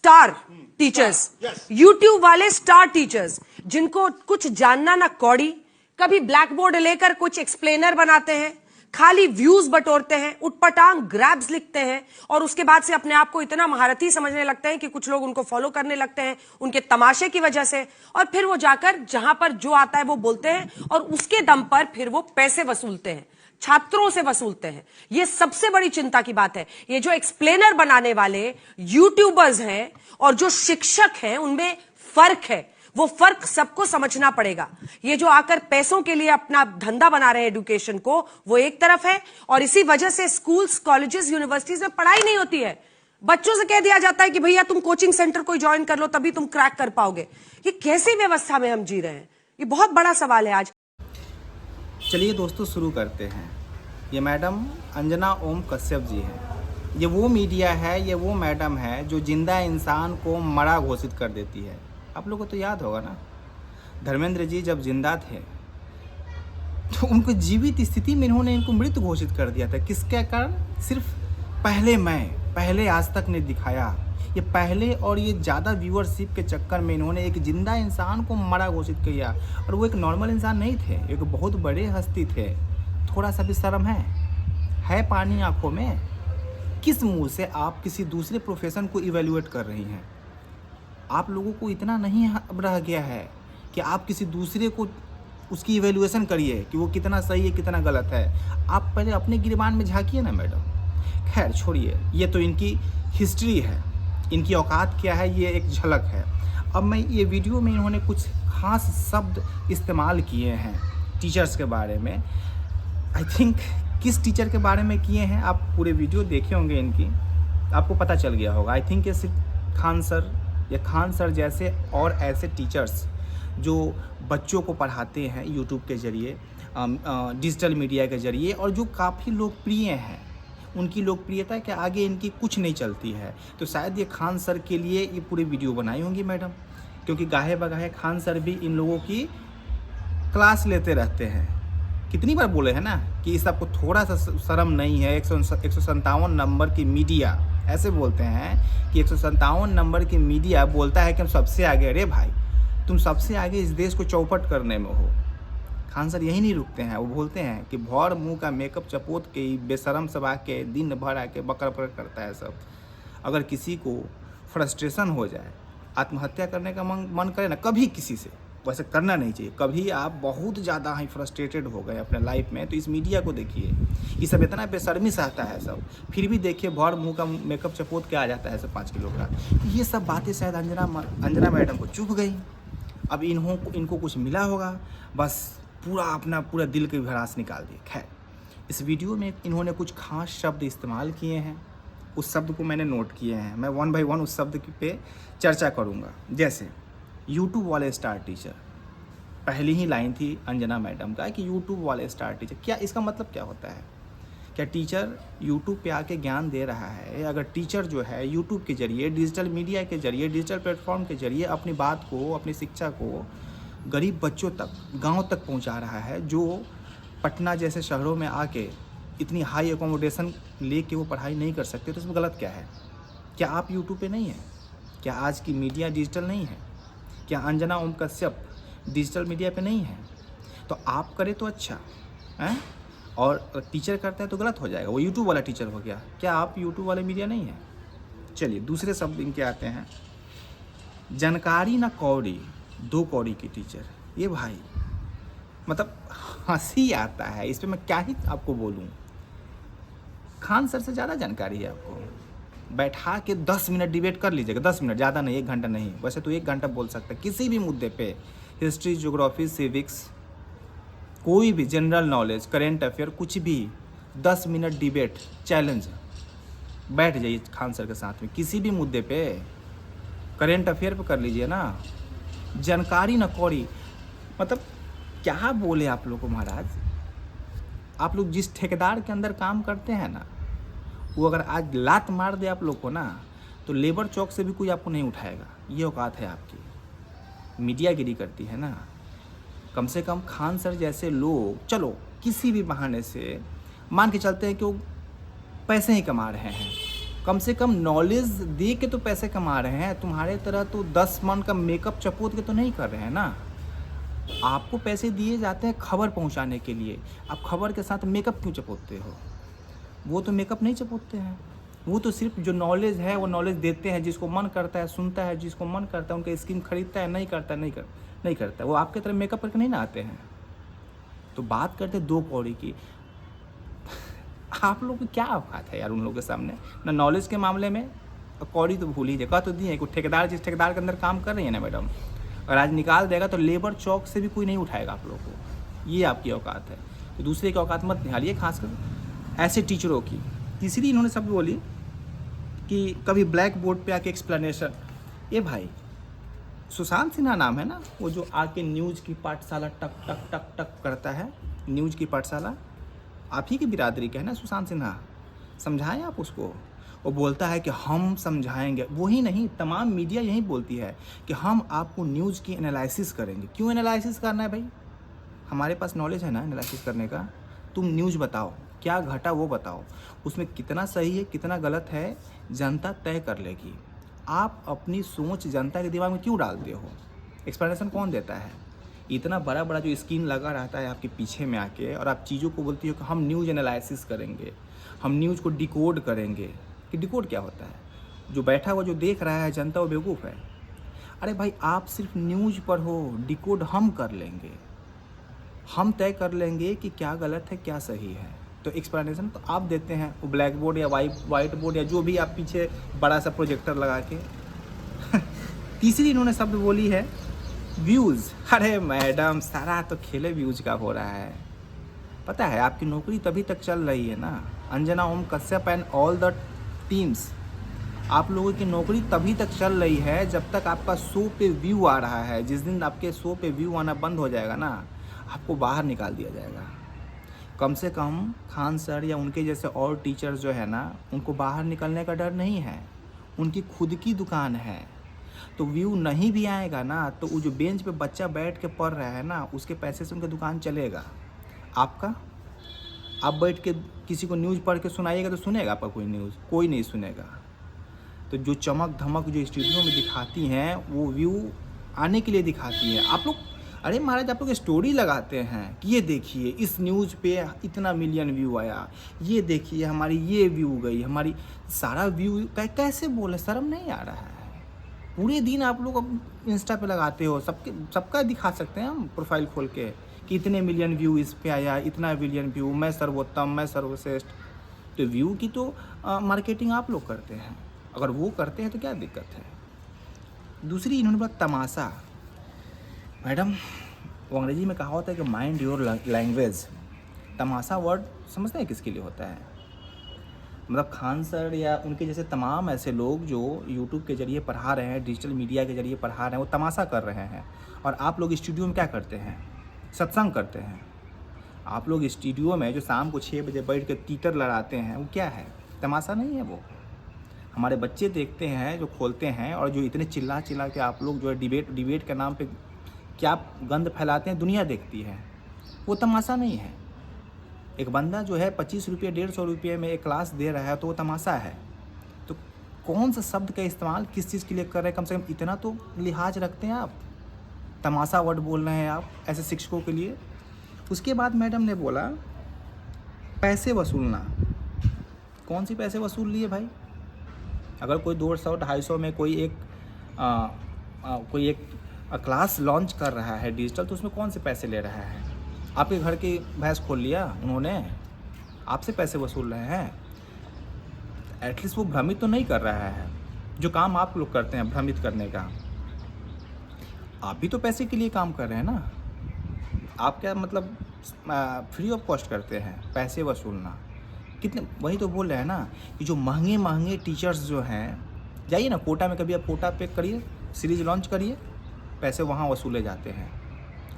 Star teachers, YouTube वाले star teachers, जिनको कुछ जानना ना कौड़ी, कभी ब्लैक बोर्ड लेकर कुछ एक्सप्लेनर बनाते हैं, खाली व्यूज बटोरते हैं, उटपटांग ग्रैब्स लिखते हैं और उसके बाद से अपने आप को इतना महारथी समझने लगते हैं कि कुछ लोग उनको फॉलो करने लगते हैं उनके तमाशे की वजह से, और फिर वो जाकर जहां पर जो आता है वो बोलते हैं और उसके दम पर फिर वो पैसे वसूलते हैं, छात्रों से वसूलते हैं। ये सबसे बड़ी चिंता की बात है। ये जो एक्सप्लेनर बनाने वाले यूट्यूबर्स हैं और जो शिक्षक हैं, उनमें फर्क है। वो फर्क सबको समझना पड़ेगा। ये जो आकर पैसों के लिए अपना धंधा बना रहे हैं एजुकेशन को, वो एक तरफ है, और इसी वजह से स्कूल्स, कॉलेजेस, यूनिवर्सिटीज में पढ़ाई नहीं होती है। बच्चों से कह दिया जाता है कि भैया तुम कोचिंग सेंटर कोई ज्वाइन कर लो तभी तुम क्रैक कर पाओगे। ये कैसी व्यवस्था में हम जी रहे हैं? ये बहुत बड़ा सवाल है आज। चलिए दोस्तों, शुरू करते हैं। ये मैडम अंजना ओम कश्यप जी हैं। ये वो मीडिया है, ये वो मैडम है जो जिंदा इंसान को मरा घोषित कर देती है। आप लोगों को तो याद होगा ना, धर्मेंद्र जी जब जिंदा थे तो उनको जीवित स्थिति में इन्होंने इनको मृत घोषित कर दिया था। किसके कारण? सिर्फ पहले आज तक ने दिखाया। ये पहले और ये ज़्यादा व्यूअरशिप के चक्कर में इन्होंने एक जिंदा इंसान को मरा घोषित किया। और वो एक नॉर्मल इंसान नहीं थे, एक बहुत बड़े हस्ती थे। थोड़ा सा भी शर्म है पानी आंखों में? किस मुंह से आप किसी दूसरे प्रोफेशन को इवेल्युएट कर रही हैं? आप लोगों को इतना नहीं अब रह गया है कि आप किसी दूसरे को उसकी इवेल्युएशन करिए कि वो कितना सही है कितना गलत है। आप पहले अपने गिरबान में झांकिए ना मैडम। खैर छोड़िए, ये तो इनकी हिस्ट्री है, इनकी औकात क्या है ये एक झलक है। अब मैं ये वीडियो में इन्होंने कुछ खास शब्द इस्तेमाल किए हैं टीचर्स के बारे में। आई थिंक किस टीचर के बारे में किए हैं आप पूरे वीडियो देखे होंगे इनकी, आपको पता चल गया होगा। आई थिंक ये सिर्फ खान सर या खान सर जैसे और ऐसे टीचर्स जो बच्चों को पढ़ाते हैं यूट्यूब के ज़रिए, डिजिटल मीडिया के ज़रिए, और जो काफ़ी लोकप्रिय हैं, उनकी लोकप्रियता के आगे इनकी कुछ नहीं चलती है। तो शायद ये खान सर के लिए ये पूरी वीडियो बनाई होंगी मैडम, क्योंकि गाहे बगाहे खान सर भी इन लोगों की क्लास लेते रहते हैं। कितनी बार बोले हैं ना कि इस आपको थोड़ा सा शर्म नहीं है। 157 नंबर की मीडिया ऐसे बोलते हैं कि 157 नंबर की मीडिया बोलता है कि हम सबसे आगे। अरे भाई, तुम सबसे आगे इस देश को चौपट करने में हो। खान सर यही नहीं रुकते हैं, वो बोलते हैं कि भौर मुंह का मेकअप चपोत के बेशरम सब आके दिन भर आके बकर बकर करता है सब। अगर किसी को फ्रस्ट्रेशन हो जाए, आत्महत्या करने का मन करे ना कभी किसी से, वैसे करना नहीं चाहिए। कभी आप बहुत ज़्यादा ही फ्रस्ट्रेटेड हो गए अपने लाइफ में, तो इस मीडिया को देखिए, ये सब इतना बेशर्मी से आता है सब, फिर भी देखिए भौर मुंह का मेकअप चपोत के आ जाता है सब 5 किलो का। ये सब बातें शायद अंजना मैडम को चुभ गई। अब इनको कुछ मिला होगा, बस पूरा दिल की भड़ास निकाल दिए। खैर, इस वीडियो में इन्होंने कुछ खास शब्द इस्तेमाल किए हैं, उस शब्द को मैंने नोट किए हैं। मैं 1 बाय 1 उस शब्द पे चर्चा करूँगा। जैसे यूट्यूब वाले स्टार टीचर, पहली ही लाइन थी अंजना मैडम का कि यूट्यूब वाले स्टार टीचर। क्या इसका मतलब क्या होता है? क्या टीचर यूट्यूब पे आके ज्ञान दे रहा है? अगर टीचर जो है यूट्यूब के ज़रिए, डिजिटल मीडिया के ज़रिए, डिजिटल प्लेटफॉर्म के ज़रिए अपनी बात को, अपनी शिक्षा को गरीब बच्चों तक, गांव तक पहुंचा रहा है, जो पटना जैसे शहरों में आके इतनी हाई एकोमोडेशन लेके वो पढ़ाई नहीं कर सकते, तो इसमें गलत क्या है? क्या आप यूट्यूब पे नहीं हैं? क्या आज की मीडिया डिजिटल नहीं है? क्या अंजना ओम कश्यप डिजिटल मीडिया पे नहीं है? तो आप करें तो अच्छा है, और टीचर करता है तो गलत हो जाएगा। वो यूट्यूब वाला टीचर हो गया। क्या आप यूट्यूब वाले मीडिया नहीं है? चलिए दूसरे शब्द इनके आते हैं। जानकारी ना कौड़ी, 2 कौड़ी की टीचर। ये भाई मतलब हंसी आता है इस पर, मैं क्या ही आपको बोलूँ। खान सर से ज़्यादा जानकारी है आपको। बैठा के 10 मिनट डिबेट कर लीजिएगा, 10 मिनट, ज़्यादा नहीं, 1 घंटा नहीं। वैसे तो 1 घंटा बोल सकते हैं किसी भी मुद्दे पे, हिस्ट्री, ज्योग्राफी, सिविक्स, कोई भी जनरल नॉलेज, करेंट अफेयर, कुछ भी। 10 मिनट डिबेट चैलेंज, बैठ जाइए खान सर के साथ में किसी भी मुद्दे पे। करेंट अफेयर पे कर लीजिए ना। जानकारी न कौड़ी, मतलब क्या बोले आप लोग को महाराज। आप लोग जिस ठेकेदार के अंदर काम करते हैं ना, वो अगर आज लात मार दे आप लोग को ना, तो लेबर चौक से भी कोई आपको नहीं उठाएगा। ये औकात है आपकी। मीडियागिरी करती है ना। कम से कम खान सर जैसे लोग चलो किसी भी बहाने से मान के चलते हैं कि वो पैसे ही कमा रहे हैं, कम से कम नॉलेज दे के तो पैसे कमा रहे हैं, तुम्हारे तरह तो 10 मन का मेकअप चपोत के तो नहीं कर रहे हैं ना। आपको पैसे दिए जाते हैं खबर पहुंचाने के लिए, आप खबर के साथ मेकअप क्यों चपोतते हो? वो तो मेकअप नहीं चपोतते हैं, वो तो सिर्फ जो नॉलेज है वो नॉलेज देते हैं, जिसको मन करता है सुनता है, जिसको मन करता है उनका स्कीम खरीदता है, नहीं करता नहीं करता। वो आपके तरह मेकअप करके नहीं ना आते हैं। तो बात करते हैं 2 कौड़ी की। आप लोग की क्या औकात है यार उन लोगों के सामने, ना नॉलेज के मामले में, कौड़ी तो भूल ही जाए। कह तो दिए कोई ठेकेदार, जिस ठेकेदार के अंदर काम कर रही है ना मैडम, और आज निकाल देगा तो लेबर चौक से भी कोई नहीं उठाएगा आप लोगों को। ये आपकी औकात है। तो दूसरे की औकात मत निकालिए, खासकर ऐसे टीचरों की। तीसरी इन्होंने शब्द बोली कि कभी ब्लैक बोर्ड पे आके एक्सप्लेनेशन। ये भाई सुशांत सिन्हा नाम है ना, वो जो आके न्यूज़ की पाठशाला टक टक टक टक करता है, न्यूज़ की पाठशाला आप ही की बिरादरी का है ना सुशांत सिन्हा। समझाएं आप उसको। वो बोलता है कि हम समझाएंगे, वही नहीं तमाम मीडिया यही बोलती है कि हम आपको न्यूज़ की एनालिसिस करेंगे। क्यों एनालिसिस करना है भाई? हमारे पास नॉलेज है ना एनालिसिस करने का। तुम न्यूज़ बताओ, क्या घटा वो बताओ, उसमें कितना सही है कितना गलत है जनता तय कर लेगी। आप अपनी सोच जनता के दिमाग में क्यों डालते हो? एक्सप्लेनेशन कौन देता है? इतना बड़ा बड़ा जो स्क्रीन लगा रहता है आपके पीछे में आके, और आप चीज़ों को बोलती हो कि हम न्यूज़ एनालिसिस करेंगे, हम न्यूज़ को डिकोड करेंगे। कि डिकोड क्या होता है? जो बैठा हुआ जो देख रहा है जनता वो बेवकूफ़ है। अरे भाई आप सिर्फ न्यूज़ पढ़ो, डिकोड हम कर लेंगे, हम तय कर लेंगे कि क्या गलत है क्या सही है। तो एक्सप्लेनेशन तो आप देते हैं, वो ब्लैक बोर्ड या वाइट बोर्ड या जो भी आप पीछे बड़ा सा प्रोजेक्टर लगा के। तीसरी इन्होंने शब्द बोली है व्यूज़। अरे मैडम सारा तो खेले व्यूज़ का हो रहा है। पता है आपकी नौकरी तभी तक चल रही है ना, Anjana Om Kashyap and all the teams, आप लोगों की नौकरी तभी तक चल रही है जब तक आपका शो पे व्यू आ रहा है। जिस दिन आपके शो पे व्यू आना बंद हो जाएगा ना, आपको बाहर निकाल दिया जाएगा। कम से कम खान सर या उनके जैसे और टीचर्स जो है ना, उनको बाहर निकलने का डर नहीं है, उनकी खुद की दुकान है। तो व्यू नहीं भी आएगा ना, तो वो जो बेंच पे बच्चा बैठ के पढ़ रहा है ना, उसके पैसे से उनकी दुकान चलेगा। आपका आप बैठ के किसी को न्यूज़ पढ़ के सुनाइएगा तो सुनेगा आपका कोई न्यूज़? कोई नहीं सुनेगा। तो जो चमक धमक जो स्टूडियो में दिखाती हैं वो व्यू आने के लिए दिखाती हैं। आप लोग, अरे महाराज आप लोग स्टोरी लगाते हैं कि ये देखिए इस न्यूज़ पे इतना मिलियन व्यू आया, ये देखिए हमारी ये व्यू गई, हमारी सारा व्यू कैसे बोले, शर्म नहीं आ रहा है? पूरे दिन आप लोग अब इंस्टा पे लगाते हो, सबका दिखा सकते हैं हम प्रोफाइल खोल के कि इतने मिलियन व्यू इस पे आया, इतना मिलियन व्यू, मैं सर्वोत्तम, मैं सर्वश्रेष्ठ। तो व्यू की तो मार्केटिंग आप लोग करते हैं। अगर वो करते हैं तो क्या दिक्कत है? दूसरी इन्होंने बोला तमाशा। मैडम वो अंग्रेजी में कहा होता है कि mind your language. Tamasha word समझते हैं किसके लिए होता है? मतलब खान सर या उनके जैसे तमाम ऐसे लोग जो यूट्यूब के ज़रिए पढ़ा रहे हैं, डिजिटल मीडिया के ज़रिए पढ़ा रहे हैं, वो तमाशा कर रहे हैं। और आप लोग स्टूडियो में क्या करते हैं? सत्संग करते हैं। आप लोग स्टूडियो में जो शाम को 6 बजे बैठ के तीतर लड़ाते हैं, वो क्या है? तमाशा नहीं है वो। हमारे बच्चे देखते हैं जो खोलते हैं, और जो इतने चिल्ला के आप लोग जो है डिबेट के नाम पे क्या गंद फैलाते हैं, दुनिया देखती है। वो तमाशा नहीं है। एक बंदा जो है 25 रुपये 150 रुपये में एक क्लास दे रहा है तो वो तमाशा है। तो कौन सा शब्द का इस्तेमाल किस चीज़ के लिए कर रहे हैं, कम से कम इतना तो लिहाज रखते हैं आप। तमाशा वर्ड बोल रहे हैं आप ऐसे शिक्षकों के लिए। उसके बाद मैडम ने बोला पैसे वसूलना। कौन सी पैसे वसूल लिए भाई? अगर कोई 200-250 में कोई एक क्लास लॉन्च कर रहा है डिजिटल, तो उसमें कौन से पैसे ले रहा है? आपके घर की भैंस खोल लिया उन्होंने, आपसे पैसे वसूल रहे हैं? एटलीस्ट वो भ्रमित तो नहीं कर रहा है। जो काम आप लोग करते हैं भ्रमित करने का, आप भी तो पैसे के लिए काम कर रहे हैं ना। आप क्या मतलब फ्री ऑफ कॉस्ट करते हैं? पैसे वसूलना कितने, वही तो बोल रहे हैं ना कि जो महंगे टीचर्स जो हैं, जाइए ना कोटा में, कभी आप कोटा पे करिए, सीरीज लॉन्च करिए, पैसे वहाँ वसूले जाते हैं।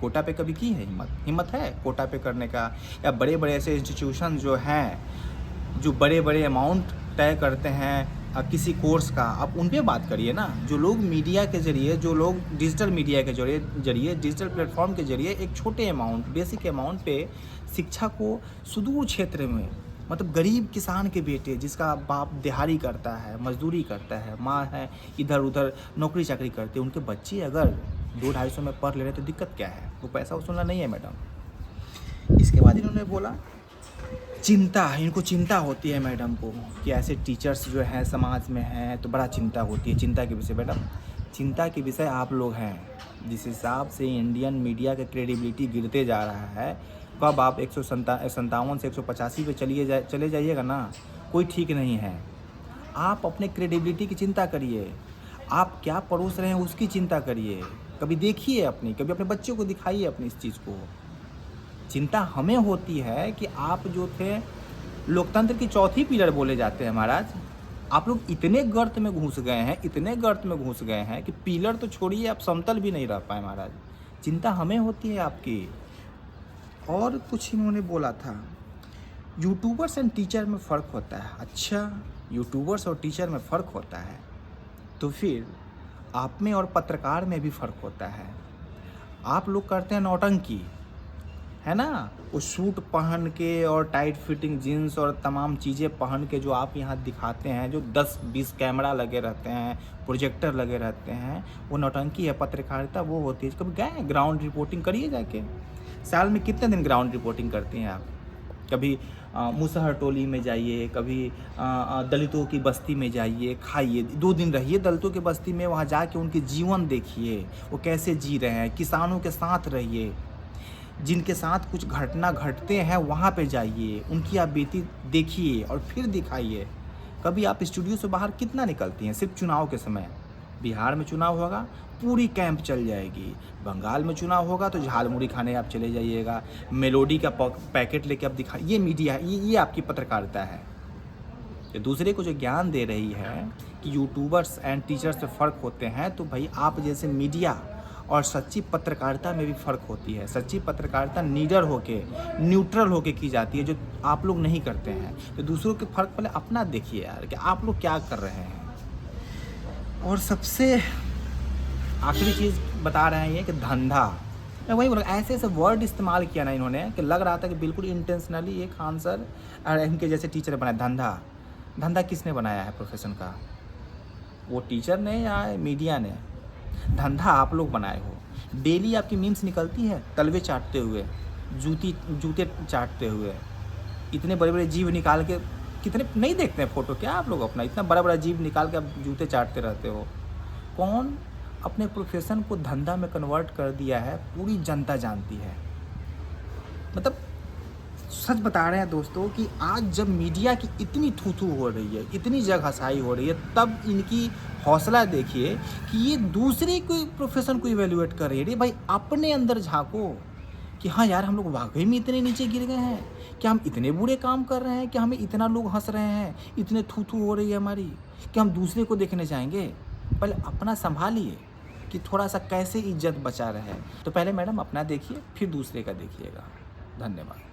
कोटा पे कभी की है हिम्मत है कोटा पे करने का? या बड़े बड़े ऐसे इंस्टीट्यूशन जो हैं जो बड़े अमाउंट तय करते हैं किसी कोर्स का, आप उन पे बात करिए ना। जो लोग मीडिया के ज़रिए, जो लोग डिजिटल मीडिया के जरिए डिजिटल प्लेटफॉर्म के ज़रिए एक छोटे अमाउंट, बेसिक अमाउंट पे शिक्षा को सुदूर क्षेत्र में मतलब गरीब किसान के बेटे, जिसका बाप दिहाड़ी करता है, मजदूरी करता है, माँ है इधर उधर नौकरी चाकरी करते हैं, उनके बच्चे अगर 200-250 में पढ़ ले रहे तो दिक्कत क्या है? वो पैसा वसूलना नहीं है मैडम। इसके बाद इन्होंने बोला चिंता, इनको चिंता होती है मैडम को कि ऐसे टीचर्स जो हैं समाज में हैं तो बड़ा चिंता होती है। चिंता के विषय मैडम, चिंता के विषय आप लोग हैं। जिस हिसाब से इंडियन मीडिया का क्रेडिबिलिटी गिरते जा रहा है, कब आप 157 से 185 पे चले जाइएगा ना, कोई ठीक नहीं है। आप अपने क्रेडिबिलिटी की चिंता करिए, आप क्या परोस रहे हैं उसकी चिंता करिए। कभी देखिए अपनी, कभी अपने बच्चों को दिखाइए अपनी इस चीज़ को। चिंता हमें होती है कि आप जो थे लोकतंत्र की चौथी पिलर बोले जाते हैं महाराज, आप लोग इतने गर्त में घुस गए हैं, इतने गर्त में घुस गए हैं कि पिलर तो छोड़िए, आप समतल भी नहीं रह पाए महाराज। चिंता हमें होती है आपकी। और कुछ इन्होंने बोला था, यूट्यूबर्स एंड टीचर में फ़र्क होता है। अच्छा, यूट्यूबर्स और टीचर में फ़र्क होता है तो फिर आप में और पत्रकार में भी फ़र्क होता है। आप लोग करते हैं नौटंकी, है ना, वो सूट पहन के और टाइट फिटिंग जीन्स और तमाम चीज़ें पहन के जो आप यहाँ दिखाते हैं, जो 10-20 कैमरा लगे रहते हैं, प्रोजेक्टर लगे रहते हैं, वो नौटंकी है। पत्रकारिता वो होती है। कभी गए ग्राउंड रिपोर्टिंग करिए जाके। साल में कितने दिन ग्राउंड रिपोर्टिंग करती हैं आप? कभी मुसहर टोली में जाइए, कभी दलितों की बस्ती में जाइए, खाइए, 2 दिन रहिए दलितों की बस्ती में, वहाँ जाके उनके जीवन देखिए, वो कैसे जी रहे हैं। किसानों के साथ रहिए, जिनके साथ कुछ घटना घटते हैं वहाँ पे जाइए, उनकी आप बीती देखिए और फिर दिखाइए। कभी आप स्टूडियो से बाहर कितना निकलती हैं? सिर्फ चुनाव के समय। बिहार में चुनाव होगा, पूरी कैंप चल जाएगी। बंगाल में चुनाव होगा तो झाल मुड़ी खाने आप चले जाइएगा, मेलोडी का पैकेट लेके आप दिखा। ये मीडिया है, ये आपकी पत्रकारिता है। ये दूसरे को जो ज्ञान दे रही है कि यूट्यूबर्स एंड टीचर्स से फ़र्क होते हैं, तो भाई आप जैसे मीडिया और सच्ची पत्रकारिता में भी फ़र्क होती है। सच्ची पत्रकारिता निडर होके, न्यूट्रल होके की जाती है, जो आप लोग नहीं करते हैं। तो दूसरों के फ़र्क पहले अपना देखिए यार, कि आप लोग क्या कर रहे हैं। और सबसे आखिरी चीज़ बता रहे हैं ये कि धंधा, मैं वही बोला, ऐसे ऐसे वर्ड इस्तेमाल किया ना इन्होंने कि लग रहा था कि बिल्कुल इंटेंशनली ये खान सर और इनके जैसे टीचर बनाए। धंधा, धंधा किसने बनाया है प्रोफेशन का? वो टीचर ने या मीडिया ने? धंधा आप लोग बनाए हो। डेली आपकी मीम्स निकलती है तलवे चाटते हुए, जूते चाटते हुए, इतने बड़े बड़े जीभ निकाल के। कितने नहीं देखते हैं फ़ोटो क्या आप लोग अपना? इतना बड़ा बड़ा जीभ निकाल के आप जूते चाटते रहते हो। कौन अपने प्रोफेशन को धंधा में कन्वर्ट कर दिया है, पूरी जनता जानती है। मतलब सच बता रहे हैं दोस्तों कि आज जब मीडिया की इतनी थू-थू हो रही है, इतनी जगहसाई हो रही है, तब इनकी हौसला देखिए कि ये दूसरे कोई प्रोफेशन को इवेल्युएट कर रही है। भाई अपने अंदर झांको कि हाँ यार, हम लोग वाकई में इतने नीचे गिर गए हैं, क्या हम इतने बुरे काम कर रहे हैं, कि हमें इतना लोग हंस रहे हैं, इतने थू-थू हो रही है हमारी, कि हम दूसरे को देखने जाएंगे? पहले अपना संभालिए कि थोड़ा सा कैसे इज्जत बचा रहे। तो पहले मैडम अपना देखिए, फिर दूसरे का देखिएगा। धन्यवाद।